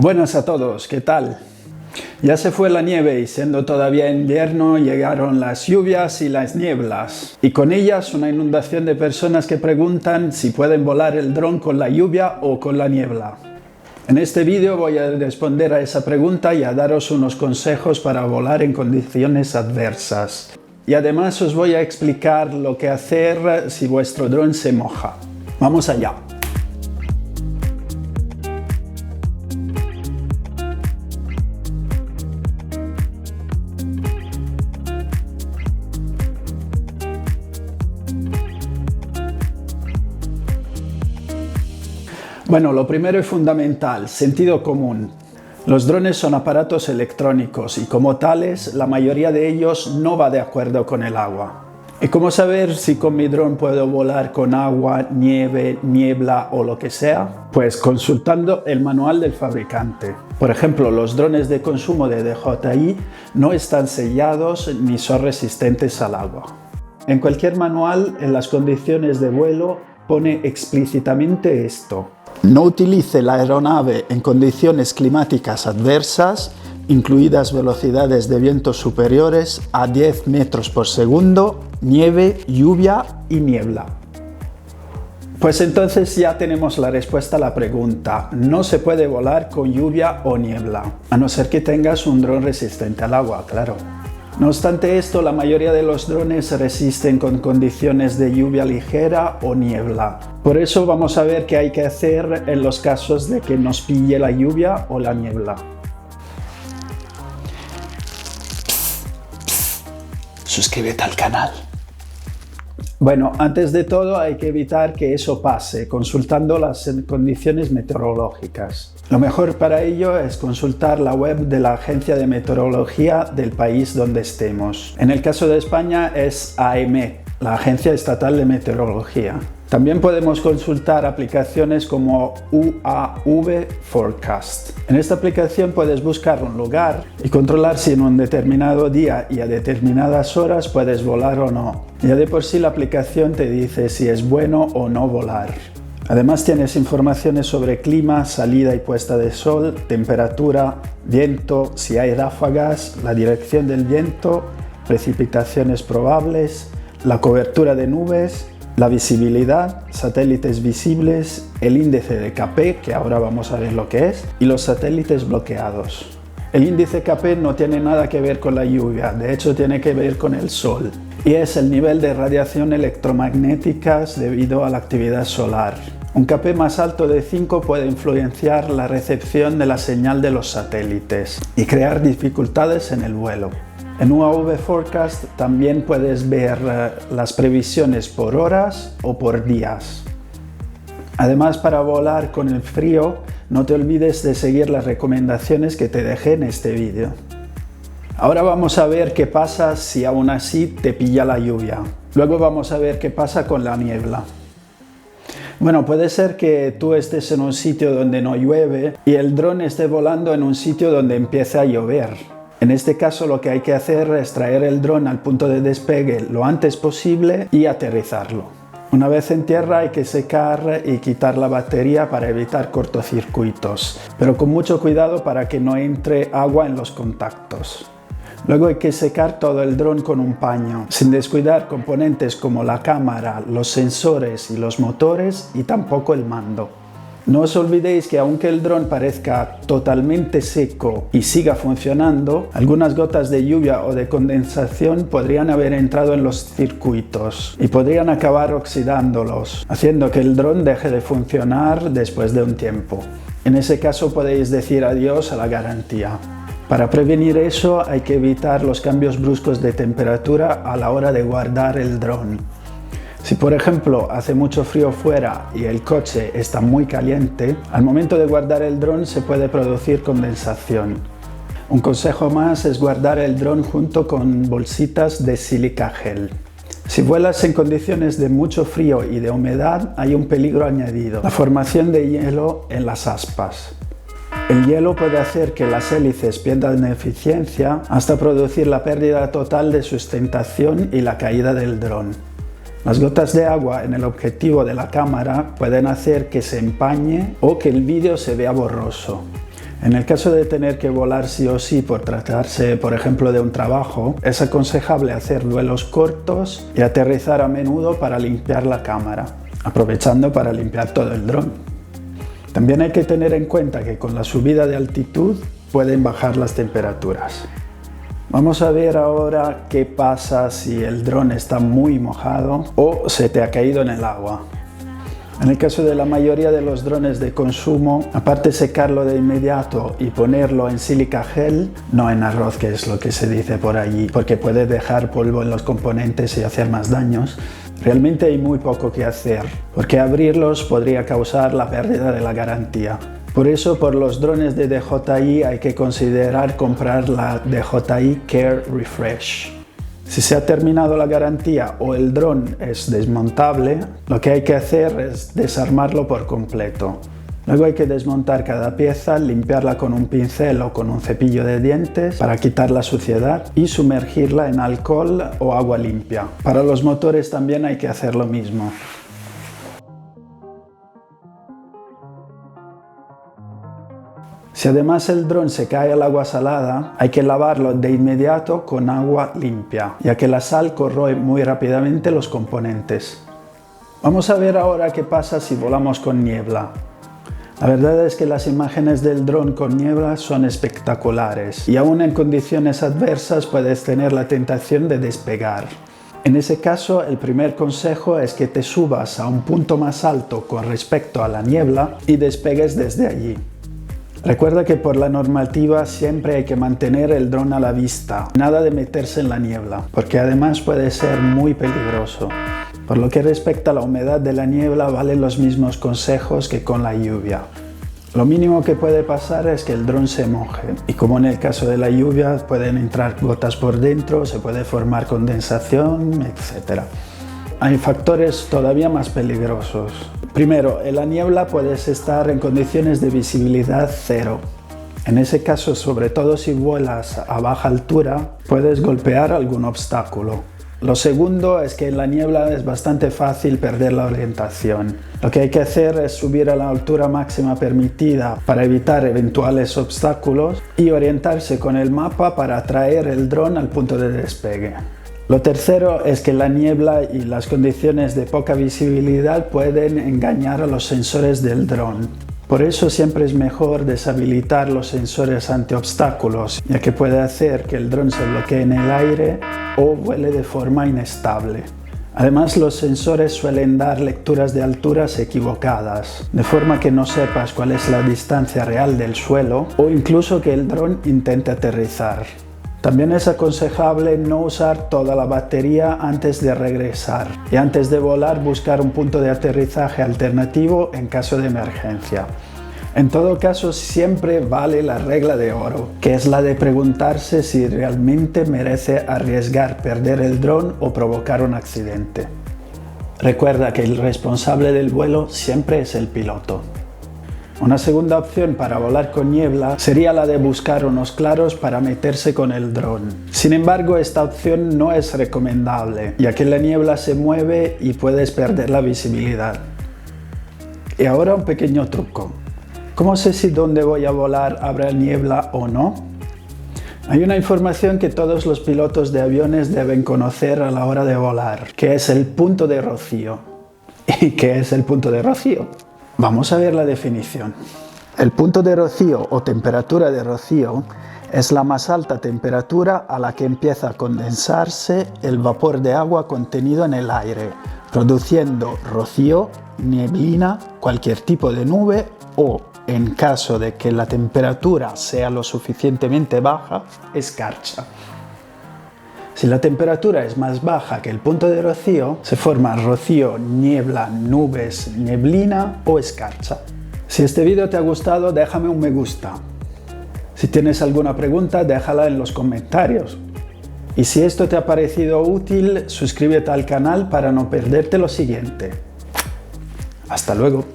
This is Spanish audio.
Buenas a todos, ¿qué tal? Ya se fue la nieve y siendo todavía invierno llegaron las lluvias y las nieblas. Y con ellas una inundación de personas que preguntan si pueden volar el dron con la lluvia o con la niebla. En este vídeo voy a responder a esa pregunta y a daros unos consejos para volar en condiciones adversas. Y además os voy a explicar lo que hacer si vuestro dron se moja. ¡Vamos allá! Bueno, lo primero y fundamental, sentido común. Los drones son aparatos electrónicos y como tales, la mayoría de ellos no va de acuerdo con el agua. ¿Y cómo saber si con mi dron puedo volar con agua, nieve, niebla o lo que sea? Pues consultando el manual del fabricante. Por ejemplo, los drones de consumo de DJI no están sellados ni son resistentes al agua. En cualquier manual, en las condiciones de vuelo, pone explícitamente esto. No utilice la aeronave en condiciones climáticas adversas, incluidas velocidades de viento superiores a 10 metros por segundo, nieve, lluvia y niebla. Pues entonces ya tenemos la respuesta a la pregunta. No se puede volar con lluvia o niebla, a no ser que tengas un dron resistente al agua, claro. No obstante esto, la mayoría de los drones resisten con condiciones de lluvia ligera o niebla. Por eso vamos a ver qué hay que hacer en los casos de que nos pille la lluvia o la niebla. Suscríbete al canal. Bueno, antes de todo hay que evitar que eso pase, consultando las condiciones meteorológicas. Lo mejor para ello es consultar la web de la Agencia de Meteorología del país donde estemos. En el caso de España es AEMET, la Agencia Estatal de Meteorología. También podemos consultar aplicaciones como UAV Forecast. En esta aplicación puedes buscar un lugar y controlar si en un determinado día y a determinadas horas puedes volar o no. Ya de por sí la aplicación te dice si es bueno o no volar. Además tienes informaciones sobre clima, salida y puesta de sol, temperatura, viento, si hay ráfagas, la dirección del viento, precipitaciones probables, la cobertura de nubes, la visibilidad, satélites visibles, el índice de KP, que ahora vamos a ver lo que es, y los satélites bloqueados. El índice KP no tiene nada que ver con la lluvia, de hecho tiene que ver con el sol, y es el nivel de radiación electromagnética debido a la actividad solar. Un KP más alto de 5 puede influenciar la recepción de la señal de los satélites y crear dificultades en el vuelo. En UAV Forecast también puedes ver las previsiones por horas o por días. Además, para volar con el frío, no te olvides de seguir las recomendaciones que te dejé en este vídeo. Ahora vamos a ver qué pasa si aún así te pilla la lluvia. Luego vamos a ver qué pasa con la niebla. Bueno, puede ser que tú estés en un sitio donde no llueve y el dron esté volando en un sitio donde empiece a llover. En este caso lo que hay que hacer es traer el dron al punto de despegue lo antes posible y aterrizarlo. Una vez en tierra hay que secar y quitar la batería para evitar cortocircuitos, pero con mucho cuidado para que no entre agua en los contactos. Luego hay que secar todo el dron con un paño, sin descuidar componentes como la cámara, los sensores y los motores y tampoco el mando. No os olvidéis que aunque el dron parezca totalmente seco y siga funcionando, algunas gotas de lluvia o de condensación podrían haber entrado en los circuitos y podrían acabar oxidándolos, haciendo que el dron deje de funcionar después de un tiempo. En ese caso podéis decir adiós a la garantía. Para prevenir eso hay que evitar los cambios bruscos de temperatura a la hora de guardar el dron. Si por ejemplo hace mucho frío fuera y el coche está muy caliente, al momento de guardar el dron se puede producir condensación. Un consejo más es guardar el dron junto con bolsitas de sílica gel. Si vuelas en condiciones de mucho frío y de humedad hay un peligro añadido, la formación de hielo en las aspas. El hielo puede hacer que las hélices pierdan eficiencia hasta producir la pérdida total de sustentación y la caída del dron. Las gotas de agua en el objetivo de la cámara pueden hacer que se empañe o que el vídeo se vea borroso. En el caso de tener que volar sí o sí por tratarse, por ejemplo, de un trabajo, es aconsejable hacer vuelos cortos y aterrizar a menudo para limpiar la cámara, aprovechando para limpiar todo el dron. También hay que tener en cuenta que con la subida de altitud pueden bajar las temperaturas. Vamos a ver ahora qué pasa si el dron está muy mojado o se te ha caído en el agua. En el caso de la mayoría de los drones de consumo, aparte de secarlo de inmediato y ponerlo en sílica gel, no en arroz, que es lo que se dice por allí, porque puede dejar polvo en los componentes y hacer más daños, realmente hay muy poco que hacer, porque abrirlos podría causar la pérdida de la garantía. Por eso, por los drones de DJI hay que considerar comprar la DJI Care Refresh. Si se ha terminado la garantía o el dron es desmontable, lo que hay que hacer es desarmarlo por completo. Luego hay que desmontar cada pieza, limpiarla con un pincel o con un cepillo de dientes para quitar la suciedad y sumergirla en alcohol o agua limpia. Para los motores también hay que hacer lo mismo. Si además el dron se cae al agua salada, hay que lavarlo de inmediato con agua limpia, ya que la sal corroe muy rápidamente los componentes. Vamos a ver ahora qué pasa si volamos con niebla. La verdad es que las imágenes del dron con niebla son espectaculares y aún en condiciones adversas puedes tener la tentación de despegar. En ese caso, el primer consejo es que te subas a un punto más alto con respecto a la niebla y despegues desde allí. Recuerda que por la normativa siempre hay que mantener el dron a la vista, nada de meterse en la niebla, porque además puede ser muy peligroso. Por lo que respecta a la humedad de la niebla, valen los mismos consejos que con la lluvia. Lo mínimo que puede pasar es que el dron se moje, y como en el caso de la lluvia, pueden entrar gotas por dentro, se puede formar condensación, etc. Hay factores todavía más peligrosos. Primero, en la niebla puedes estar en condiciones de visibilidad cero. En ese caso, sobre todo si vuelas a baja altura, puedes golpear algún obstáculo. Lo segundo es que en la niebla es bastante fácil perder la orientación. Lo que hay que hacer es subir a la altura máxima permitida para evitar eventuales obstáculos y orientarse con el mapa para traer el dron al punto de despegue. Lo tercero es que la niebla y las condiciones de poca visibilidad pueden engañar a los sensores del dron. Por eso siempre es mejor deshabilitar los sensores anti-obstáculos, ya que puede hacer que el dron se bloquee en el aire o vuele de forma inestable. Además, los sensores suelen dar lecturas de alturas equivocadas, de forma que no sepas cuál es la distancia real del suelo o incluso que el dron intente aterrizar. También es aconsejable no usar toda la batería antes de regresar y antes de volar buscar un punto de aterrizaje alternativo en caso de emergencia. En todo caso, siempre vale la regla de oro, que es la de preguntarse si realmente merece arriesgar perder el dron o provocar un accidente. Recuerda que el responsable del vuelo siempre es el piloto. Una segunda opción para volar con niebla sería la de buscar unos claros para meterse con el dron. Sin embargo, esta opción no es recomendable, ya que la niebla se mueve y puedes perder la visibilidad. Y ahora un pequeño truco. ¿Cómo sé si donde voy a volar habrá niebla o no? Hay una información que todos los pilotos de aviones deben conocer a la hora de volar, que es el punto de rocío. ¿Y qué es el punto de rocío? Vamos a ver la definición. El punto de rocío o temperatura de rocío es la más alta temperatura a la que empieza a condensarse el vapor de agua contenido en el aire, produciendo rocío, neblina, cualquier tipo de nube o, en caso de que la temperatura sea lo suficientemente baja, escarcha. Si la temperatura es más baja que el punto de rocío, se forma rocío, niebla, nubes, neblina o escarcha. Si este vídeo te ha gustado, déjame un me gusta. Si tienes alguna pregunta, déjala en los comentarios. Y si esto te ha parecido útil, suscríbete al canal para no perderte lo siguiente. Hasta luego.